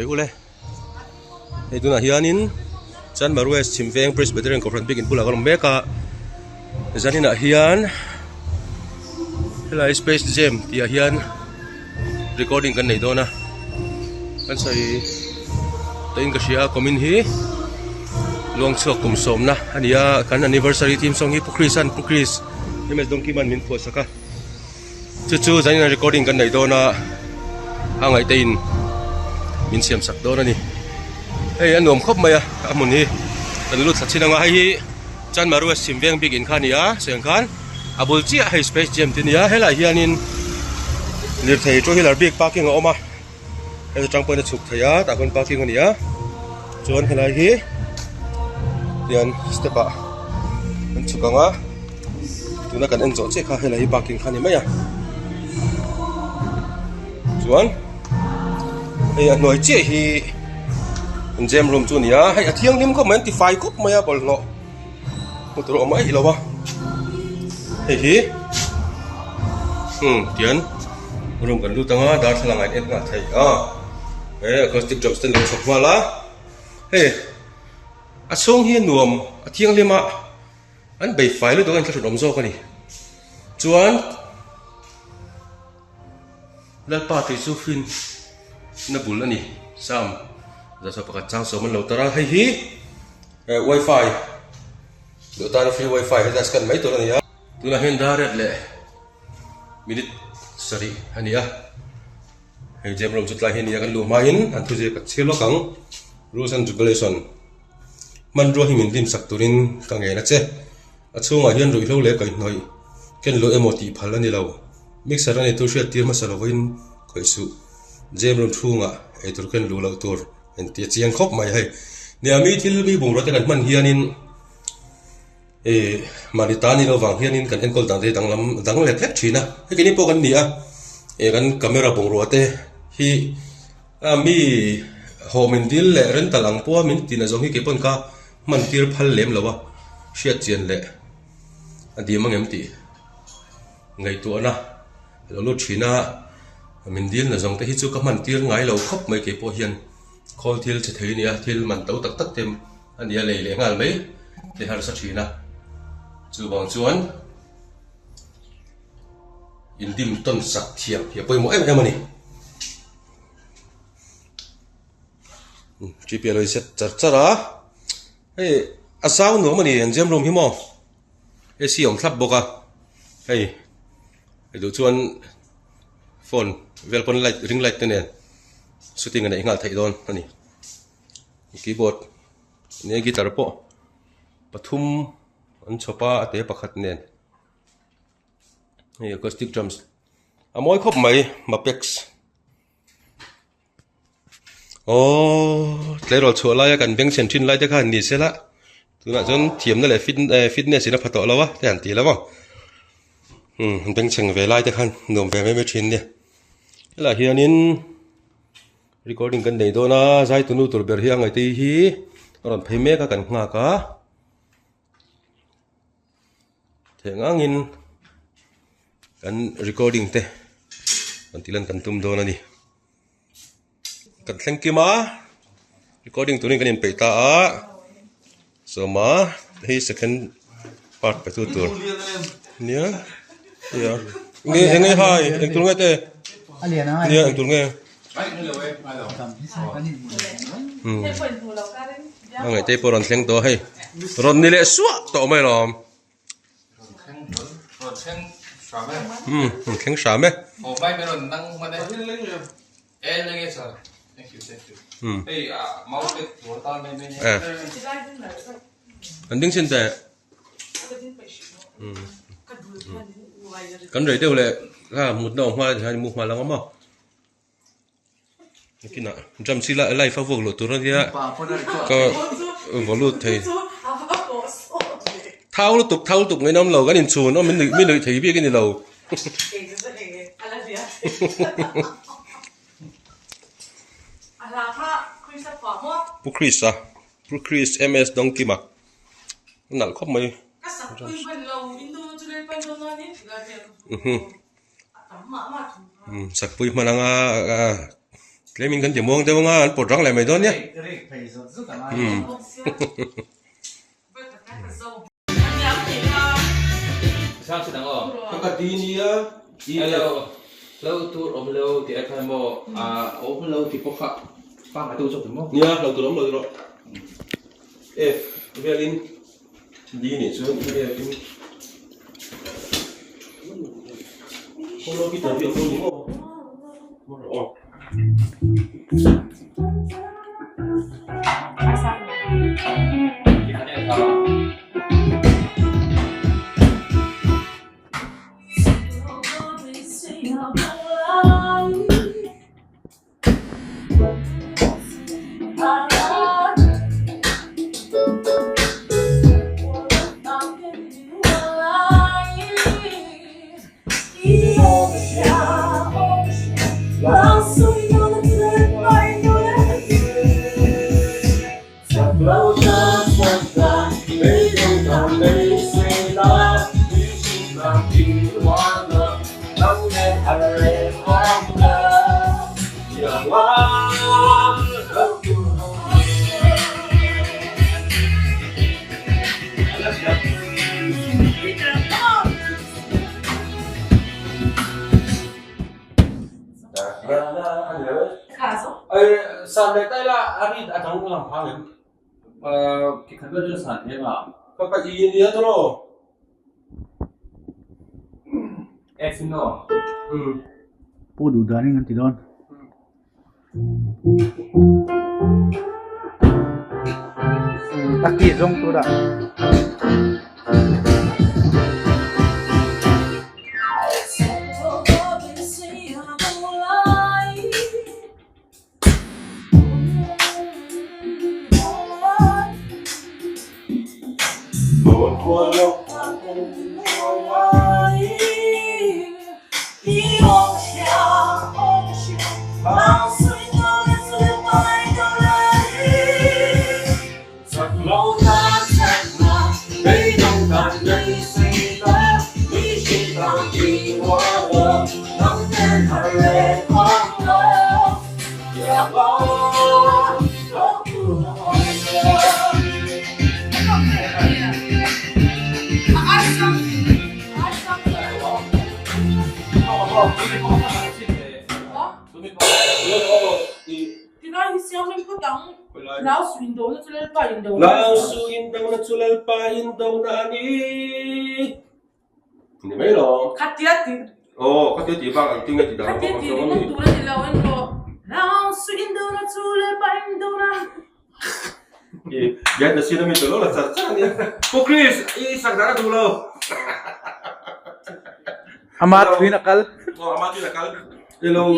be ule he tuna hianin chan maru es chimveng presbyterian conference big in pula galom beka zanina hian helai space jam tia hian recording kan nei dona kan sai tein ka sia komin hi luang chok kum somna ania kan anniversary team song hi pukris ms dongki man min pho saka chu zanina recording kan nei dona angai tein min siam sak dona ni hey anom khop maya amun hi kan lut sachina nga hi chan maru es chimveng big in khania seng khan abul chi hai space jam tinia hela hianin lir thei to hilar big parking a oma he tang point chuk thaya ta kon parking ania chon hela hi tian step a kan chukanga tuna kan enjo che kha hela hi parking khani maya chuan hey anoi che hi jam room chu nia hay athiang lim ko man ti fai kop maya bol no putro mai hilowa he hi tian room kan lu tanga dar thalang ai et nga thai acoustic drums ten lo sok wala he asong hi nuam athiang lima an bei fai lu to kan throm zo ka ni chuan la pa ti su fin na bul ani sam za so pakat chang so man lo tara hay hi wifi do ta free wifi he das kan mai to ania tuna hen daret le minute sorry ania hey jam rom chutla hen ya kan lu main an thu je ka chelo kang rules and regulation man ro hi min dim sak turin ka nge na che achunga hian roi lo le kai noi ken lo emoti phal ani lo mixer ani tu shia tir ma salo win khoi su jam rom thunga e tur ken lu lo tur en ti chiang khop mai hai ne ami thil bi bung ro te kan man hianin manitani lo wang hianin kan enkol dang de dang le thep thina he kini po kan nia kan camera bung ro te hi mi homin dil le ren talang po min tina jong hi ke pon ka man tir phal lem lawa hriat chian le adi mangem ti ngai tu na lo thina min dil na jong te hi chu ka man tir ngai lo khop mai ke po hian khol thil che thei nia thil man to tak tak tem ania le le ngal mai le har sa thina chu bang chuan indim ton sak thiam hi poi mo em ani gpl set chara hey asau no mani jam room hi mo e si ong thlap boka hey do chuan phone velpon light ring light tenen shooting an ingal thai don ani keyboard ne guitar po pathum an chopa ate pakhat nen hey acoustic drums amoi khop mai mapex tlerol chola ya kan beng centrin lai te khan ni sela tuna jon thiam na le fitness ina phato lawa te an ti lawa beng cheng ve lai te khan nom ve me thin ne la hianin recording kan nei dona zai tunu tur ber hiang ai ti hi ron pheime ka kan nga ka thengangin kan recording te kan tilan kan tum dona ni kan thank you ma recording tunin kan in peita a so ma he second part pe tu tur nia ya nge hai ek tur nge te aliana nia ek tur nge ngai te poron thleng to hei ron ni le suwa to mai lom khen sa me mai pe ron nang ma de en le sa thank you hey mau te wo ta me me anding sin te kan rei deu le ha mut no hma ha mu hma lang ma kina jam sila life of lo tur dia ka volu thei thau tục ngay năm lầu cái nhìn chuồn nó mình được thấy biết cái gì lầu Chris ms donkey mà nặng khóc mày sạc pui mà năng lấy mình cần chỉ muông cho nga ăn bột rong lại mày thôi nhé Sao chị đang ở? cái tí nhá Hello. Lâu tu ôm lâu thì em phải mua ôm lâu thì có khác pha mà tu cho chúng không? nhá đầu từ lắm rồi ê về lên đi này xuống về lên không lo cái tiền không đúng không Chị hãy để sao? Sàn này tay là anh đi trong làm phá này Cái khăn bên dưới sàn thế mà các bạn gì nhớ thôi rồi em xin lỗi. Pu du dani ngan tidon. Taki zong tu da. Lao suin daw na tulad pa yung daw. Lao suin daw na tulad pa yung daw na ni. Hindi ba yun? Katiati. Oo, katiati ba? Ang tingnan tida. Katiati, yung tulad nila yung daw. Lao suin daw na tulad pa yung daw na. Yan na sila may tulo. Lasarsan niya. Po Chris, isang na tulo. Amat pinakal. Oo, amat pinakal. Hello.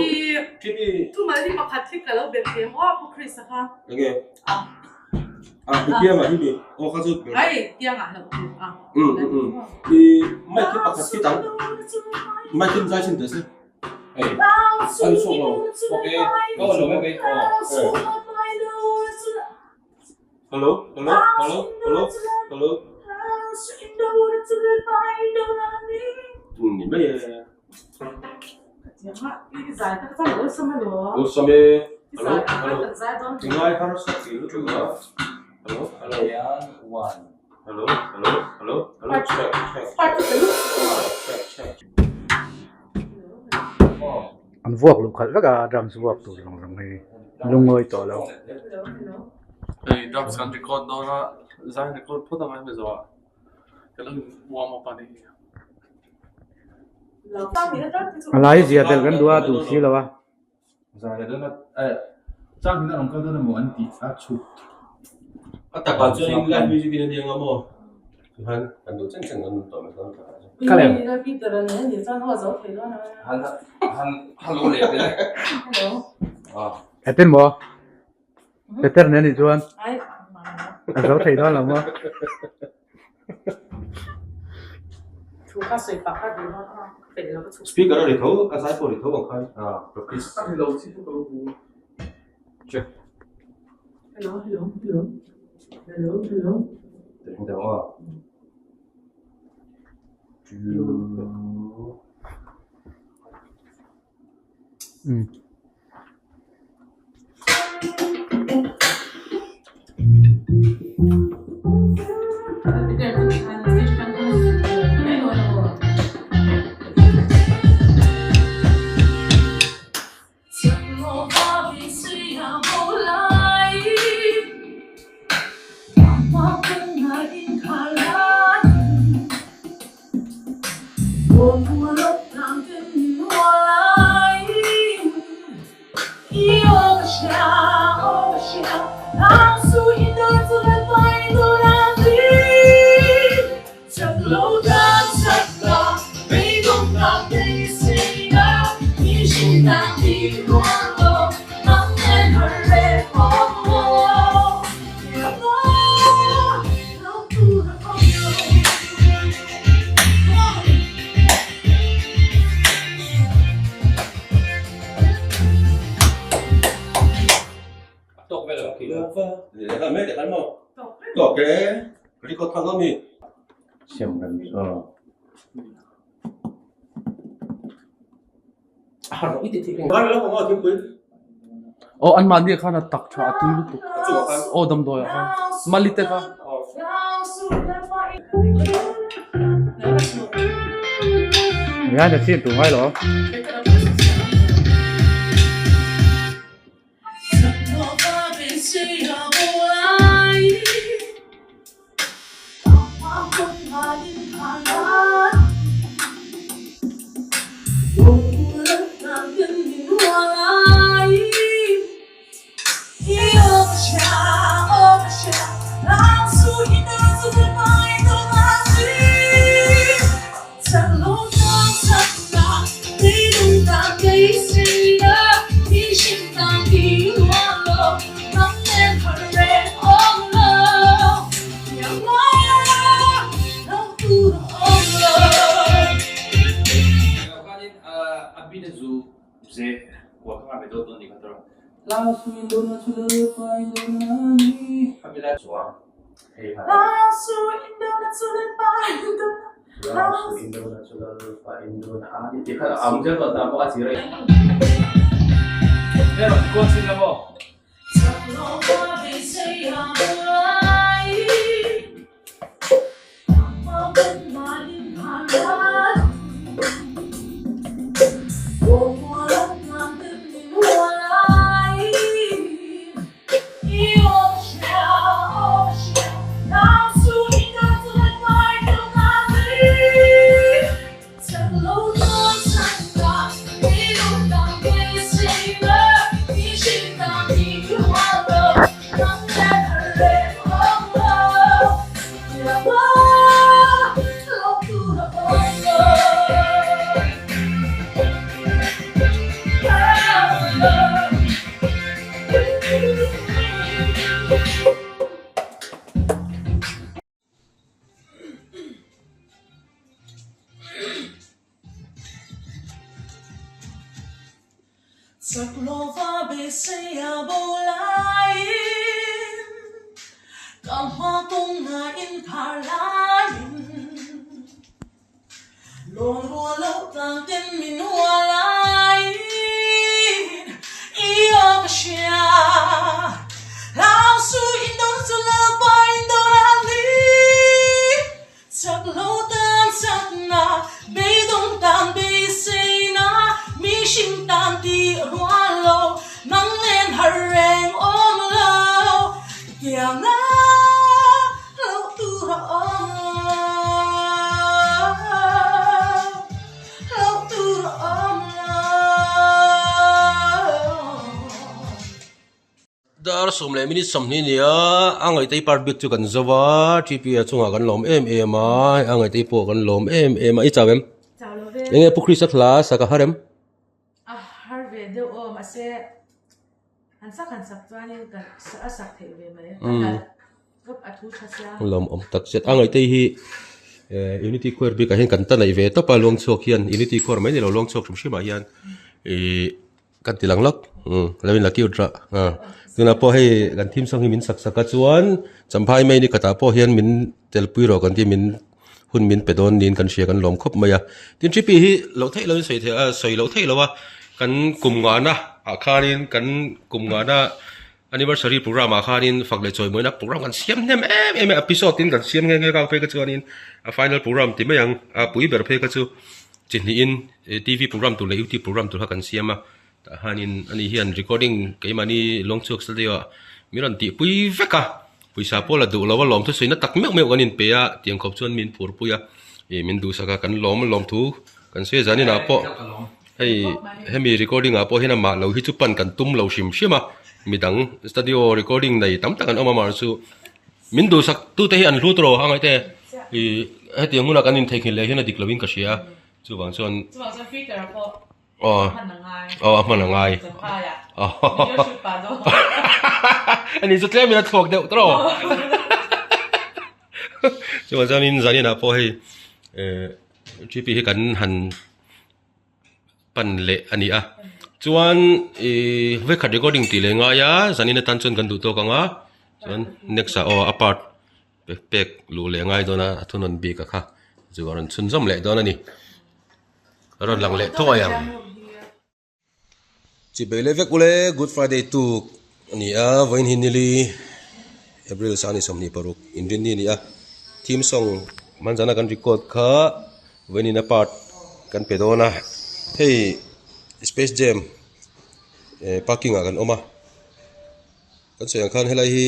Kini. Tu mali pa Patrick kalau berke mo ako Chris ha. Okay. Ikiya ma hibi. O kaso. Ay, dia nga lang. Mai ki pakat ki tang. Mai kim zai chin desi. Hey, anh xuống rồi. Ok, có rồi mấy vị. Hello, hello, hello, hello, hello. Ni ba ye? Cái giải các con lối xong rồi. O same. Cái Hello, giải hello. các giải đó. Tingay harus sa kilo juga. Hello, hello. One. Hello, hello, hello, hello. Check, check. Part of the Check, check. An vuak lu khat vaka drum vuak tu long long ni. Lungoi to lo. Hey, drop scan record đó là giải record phút tầm bây giờ. Cái lần warm up này. Alai zia del kan dua tu si lawa. Giải đó là trang thì nó làm cái đó là một anh tỷ phát chụp. At pa cho yung live music din diyan mo. Han, ando chen chen ando to me kan. Cái này Peter này thì sao nó giấu thế đó này. Han lỗ lẹp đấy. Hello. Eten mo. Peter ne ni chuan. Ai. Zo thei đó là mo. Chú cá sấu bạc cá gì đó. Phải là cái chú. Speaker ri tho, asai po ri tho bang khai. Practice. Cái lâu chứ không có. Check. Hello, hello, hello. Hello, hello. Không được à? ok record thang kami xem gần Harap iti iti. mana lah kamu tim pun oh anh mà đi khá là tắc cho tôi lúc tục coba kan oh đâm đôi à malite ka yaจะชิมถูกไหมเหรอ Saklova besaya bolain Kamha tunga in karlain Lon wala tangkin min walain Iyo siya Lao su indon sulaba indon ali Saklotan sakna Beidong tan besina Mi shing tan ti rualo Nang len hareng om lo Kaya na Lo tu ra om lo Lo tu ra om lo dar som le minute som ni nia angai tei par bit chu kan zawa tp chunga kan lom em em a angai tei po kan lom em em a i chawem Chào lo ve enge pukri sa thla saka harem har ve de o ma se han sak chuanin kan sa sak thei ve mai gap athu thasya lom om tak set angai tei hi unity core bi ka hen kan ta nei ve to pa long chok hian unity core mai ni lo long chok shima hian kan tilang lak lamin laki udra tuna po hei kan thim song hi min sak saka chuan champhai mai ni kata po hian min telpui ro kan ti min hun min pedon nin kan sia kan lom khop maya tin chipi hi lo thei lo sei the soi lo thei lo wa kan kum nga na a khanin kan kum nga na anniversary program a khanin fakle choi moina program kan siam nem em episode tin kan siam nge ka pe ka chuanin a final program ti mayang a pui ber phe ka chu chin ni in tv program tu le youtube program tu ha kan siama ta hanin ani hian recording keimani longchok saldewa miran ti pui veka puisa pola du lawa lom thu soina tak mek ganin pe a tiang khop chuan min phur puya min du saka kan lom thu kan se zani na po hei hemi recording a po hena ma lo hi chu pan kan tum lo shim shima midang studio recording nei tam takan oma mar chu min du sak tu te hi an hlut ro hangai te he tiang huna kanin theikin le hena diklovin ka sia chu wang chuan filter po man ngai Kaya. oh Video shoot pa do. ani chu tlem ina thok deuh tro chu ma zanin zani na po hei gp hi kan han pan le ani a chuan ve khat recording ti le nga ya zani na tan chon kan du to ka nga chuan next a apart pek lu le ngai do na thunon bi ka kha chu ron chun zom le do na ni ron lang le to yang chi be le vek ule good friday tu ni a voin hin li april sani somni paruk indin ni a team song manjana kan record kha voin in a part kan pe do na hey space jam parking akan oma kan se khan helai hi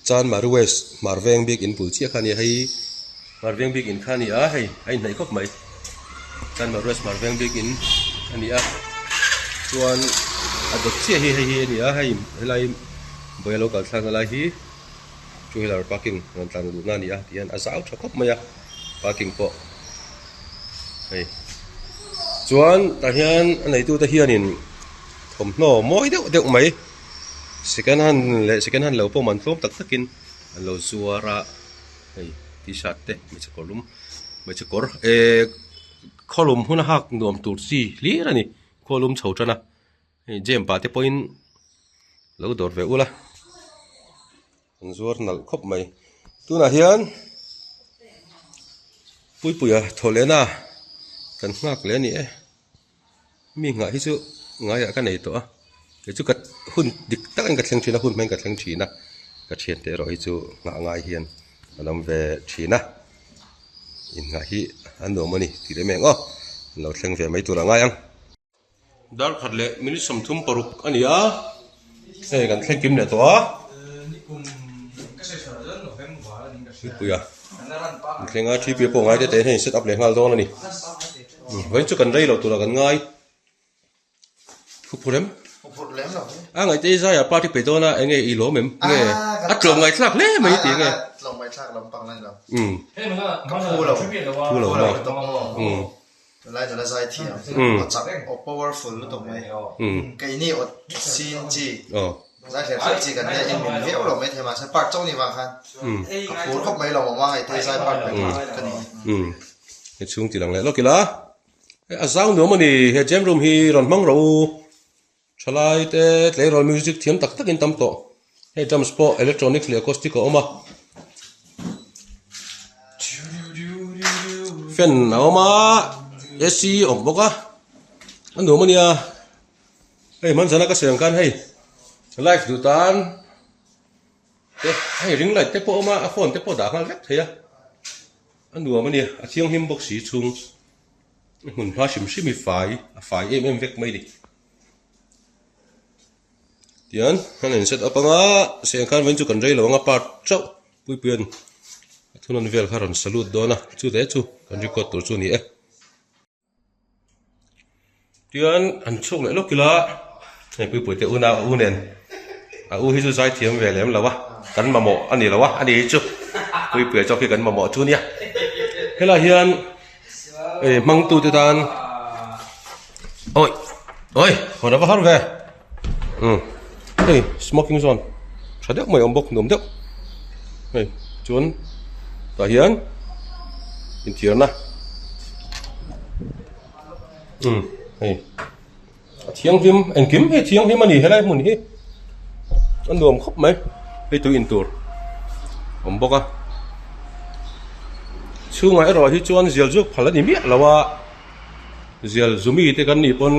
chan maru west marveng big in pulchia khani hei marveng big in khani a hei ai nei khop mai chan maru west marveng big in ani a chuan adot chia hi hei ni a hei helai boy local thang lai hi two wheeler parking ron tang du na ni a tian a zau tha khop mai a parking po hei chuan ta hian anei tu ta hian in thom no moi deuh mai second hand lo po man thom tak takin lo zuara hei t-shirt te mi chakor kolum huna hak nuam tur si li rani kolum chho chana jem pa te point lo dor ve ula an zuar nal khop mai tuna hian puipuya tholena kan ngak le ni mi nga hi chu ngai ka nei to a ke chu kat hun dik tak an ka thleng thina hun men ka thleng thina ka thian te ro hi chu nga ngai hian alam ve thina in nga hi an no mani ti re meng o lo thleng ve mai tu ra ngai ang dar khat le mini som thum paruk ania kan thleng kim ne to a puya thlenga thi pe po ngai te he set up le ngal don ani với chú cần đây là tụi nó cần ngay phục vụ lắm ngay đây ra à party bể na anh ấy lố mềm nghe lồng ngày thắc lẽ mấy tiếng nghe lồng ngày thắc lồng bằng lên rồi thế mà nó thu lỗ rồi lại cho nó dài thiệt chắc powerful lúc tổng này cái này ở xin gì giải thể phát chỉ cần nghe em mình hiểu rồi mấy thằng mà sẽ bắt trong này vào khăn cuốn khóc mấy lòng mà ngay đây dài bắt mấy cái này cái chung chỉ là lẽ lo à sao nữa mà nè hệ jam room hi ron mang rau chalai te tle ron music thiam tak tak in tam to he drum sport electronics le acoustic oma fan oma AC om boka an nữa mà nè hey man sana ka sayang kan hey live du tan te hey ring light te po oma phone te po da ngal vek thaya an nữa mà nè a thiang him box si chung hun hoa sim mi phải em vek mai đi tian han en set up anga se kan ven chu kan rei lo anga part chau pui pian thunan vel kharon salute dona chu te chu kan record tur chu ni e tian an chuk le lokila nei pui te una unen a u hi chu zai thiam ve lem lawa kan ma mo ani lawa ani chu pui cho khi kan ma mo chu nia hela hian mang tu tan oi hồi đó vào về hey smoking zone sao đấy mày ông bốc nôm đấy hey chuốn tòa hiến in thiền na hey thiêng him anh kiếm hay thiêng him mà nỉ hay lại muốn hi anh nôm khóc mấy hay tôi in tour ông bốc à chu ngai ro hi chuan zial juk phala ni mi lawa zial zumi te kan ni pon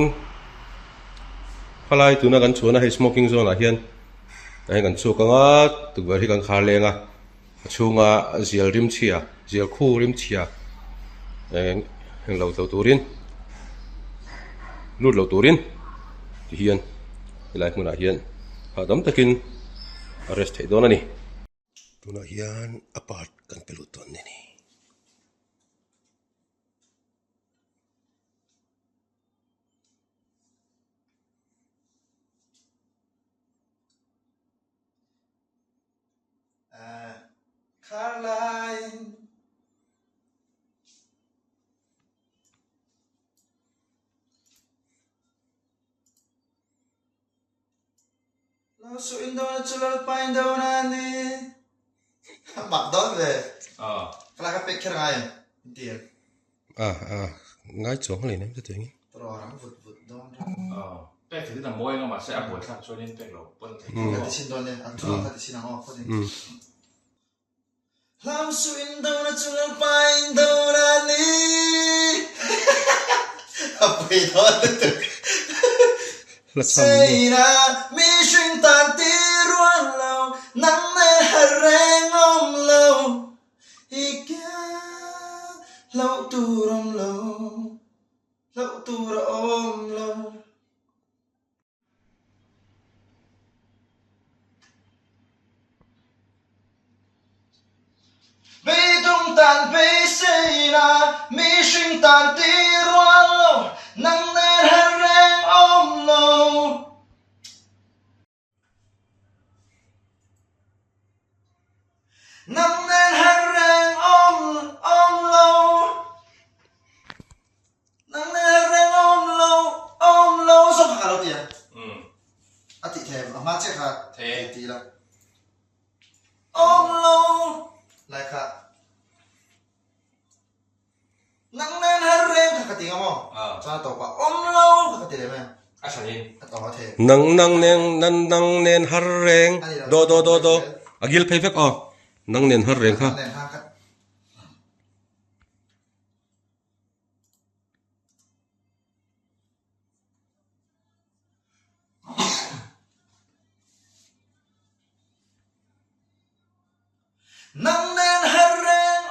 phalai tuna kan chuna he smoking zone a hian ai kan chu kanga tukwer hi kan khar lenga chunga zial rim chia zial khu rim chia heng lo turin lut lo turin ti hian ilai mun a hian hadam takin arrest thei don ani tuna hian apart kan peluton ni Caroline nó suy đâu nó chulal pain đâu nè mặc đó về cái là cái pek ngay tiền ngay chỗ này ném cho tiếng rồi nó vụt đó pek thì thằng môi nó mà sẽ buổi sáng cho nên pek lẩu bận cái xin đó nè ăn chulal cái xin nào có nè làm suy đâu na chung lang pain đâu na ni apa itu là thầm say na mi xuyên tan ti ruộng lâu nắng lên hạt rèn ôm lâu ikia lâu tu rom lâu tu rom lâu vì tung tàn vì say na mi xuyên tan ti ruộng lâu nắng lên hạt rèn ôm lâu nắng lên hạt rèn ôm lâu nắng lên hạt rèn ôm lâu số phạt đâu tiền à tỷ thèm mà chết hạt Thề. tỷ là ôm lâu lại khát nắng lên hạt rèn khát tỷ không cho tàu qua ôm lâu khát tỷ đấy mà Asanin. tàu thèm nang nen har reng do agil phei phek nang nen har reng kha nè ha khát nắng lên hạt rèn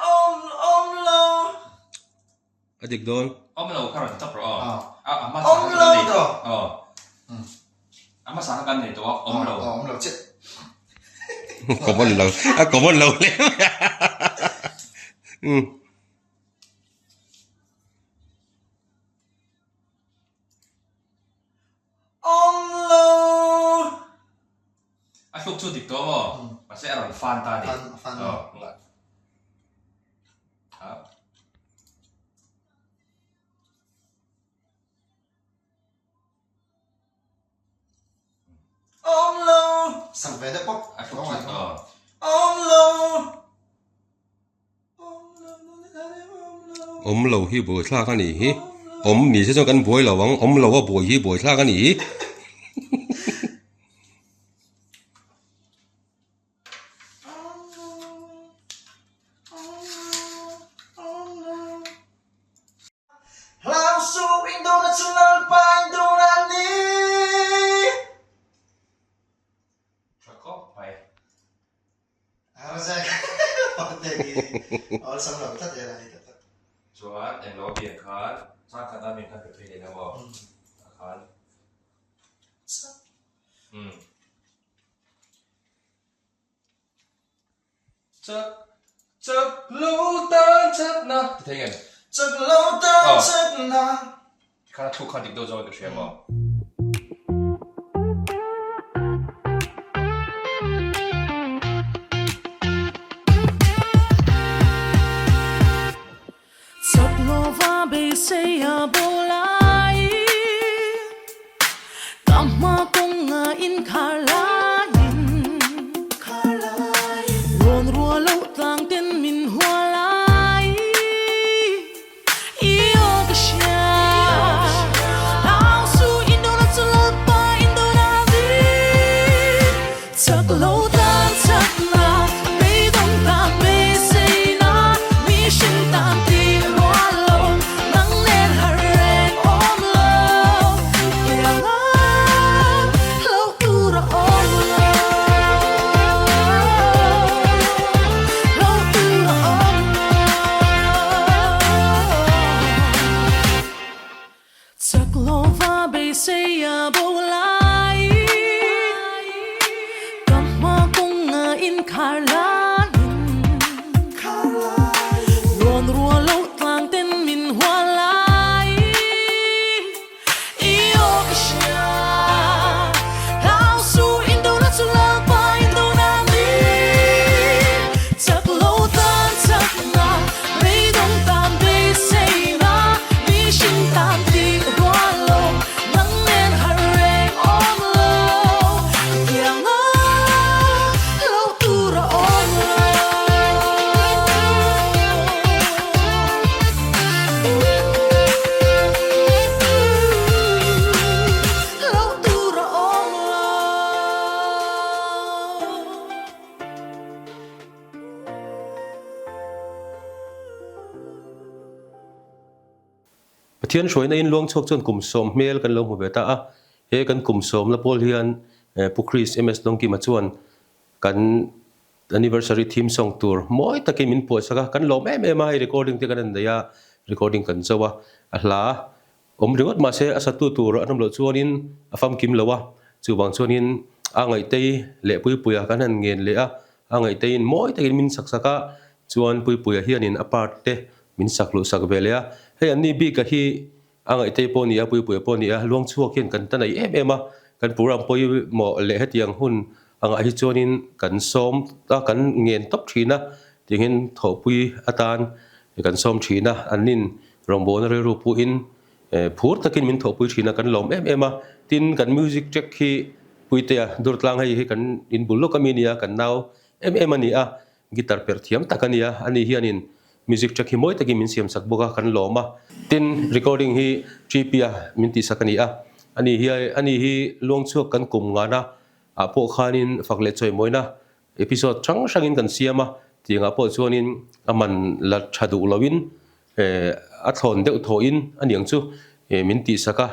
ôm lâu adik don Omlo karon top ro. Ama Omlo to. Ama sa kan ni to omlo. ôm lâu chết có một lâu lên ôm lâu Ashok chu dik to mo. Masih aron fan ta di. Fan. Enggak. ôm lâu sẵn về đất bốc Ashok có ngoài chu. không ôm lâu lâu hi bồi thla cái này hi ni sẽ cho căn bồi là vắng lâu bồi hi bồi thla cái này làm su in đâu na chung lang pan đâu na ni Cakep, baik. harusnya hotel awal sama kita ya lah itu Cuan, yang lo biar kan, sang kata minta berpilih nama. Kan. Cek lutan cek na. Thấy nghe? chắc lâu ta chắc na Karena thu kan dik dojo được xem không? Sắp lô va bê xây à bô lai Cảm ma công ngà in khá lá in Rôn rùa lâu tàng tên mình hoa lai Iyo ka siya Lao su indo na tulad pa indo na di Chắc lâu tan chắc na Bê đông tan bê xây na Mi sinh tan ti hoa lâu Nắng lên hạt rèn ôm lâu Kaya nga lâu tu ra ôm lâu Lâu tu ra ôm lâu Chắc lâu va bê xây à bô lai Cảm ma công ngà in khá lá Rôn rùa lâu tàng tên mình hoa lai Iyo ka siya Lao su indo na tulad pa indo na mi Chắc lâu tan chắc na Bê đông tan bê xây na Mi sinh tan ti hoa lâu Nắng lên hạt rèn ôm lâu Kaya nga lâu tu ra ôm lâu pathian shoi na in luang chok chon kum som mel kan lo mu beta a he kan kum som la pol hian pukris ms longki ma chuan kan anniversary theme song tour moi takin min po saka kan lo em ai recording te kan an daya recording kan chawa a hla ringot ma se asatu tur anam lo chuanin afam kim lowa chu bang chuanin angai te le pui puya kan an ngen le a angai te in moi takin min saksaka chuan pui puya hianin apart te min saklu sak velea he an ni bi ka hi angai te poni a pui puya poni a luang chuak hian kan tanai em a kan puram poi mo le hetiang hun anga hi chuanin kan som ta kan ngen top thina tingin thopui atan kan som thina anin rombon re ru pu in phur takin min thopui thina kan lom em a tin kan music track hi puite a durtlang hi kan in bullo kaminia kan naw em ani a guitar per thiam takania ani hianin music track hi moi takin min siam sak boka kan loma tin recording hi gpia min ti sakani a ani hi luang chuak kan kum ngana a po khanin fakle choi moina episode chang kan siama tinga po chuanin aman la thadu lawin a thon deuh tho in aniang chu min ti saka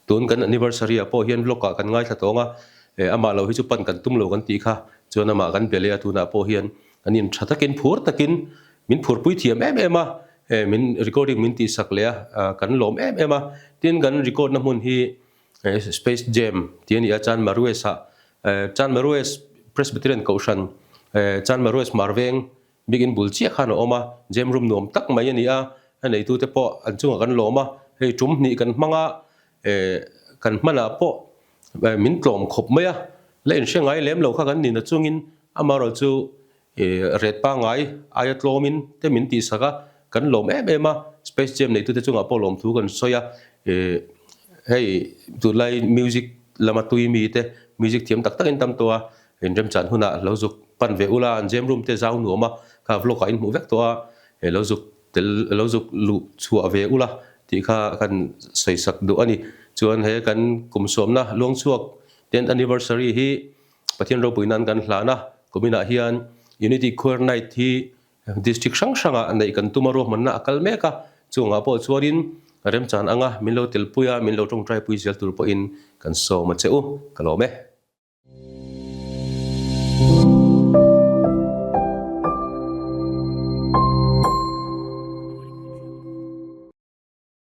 tun kan anniversary a po hian loka kan ngai thatonga ama lo hi chu pan kan tum lo kan ti kha chuan ama kan bele atuna po hian anin thatakin phur takin min phur pui thiam em a min recording min ti saklea kan lom em a tin kan record na mun hi Space Jam tiani Chan Marues Chan Marues Presbyterian Kaushan Chan Marues Marveng bigin bulchi khan oma jam room nom tak mai ani a anei tu te po an chunga kan loma hei tum ni kan manga kan mana po min tlom khop maya len shengai lem lo kha kan ni na chungin amaro chu red pa ngai ayatlomin te min ti saka kan lom em a Space Jam nei tu te chunga po lom thu kan soya hey tu lai music lama tui mi te music thiam tak tak in tam toa in rem chan huna lozuk pan ve ula an jam room te zau nu ma ka vlog in mu vek toa lozuk lu chua ve ula ti kha kan sei sak du ani chuan he kan kum som na long chuak 10th anniversary hi pathian ro puinan kan hlana komina hian unity choir night hi district sang nei kan tumaro manna akal meka chunga po chuarin rem chan anga minlo tilpuya minlo tong trai pui zel tur po in kan so ma cheu kalome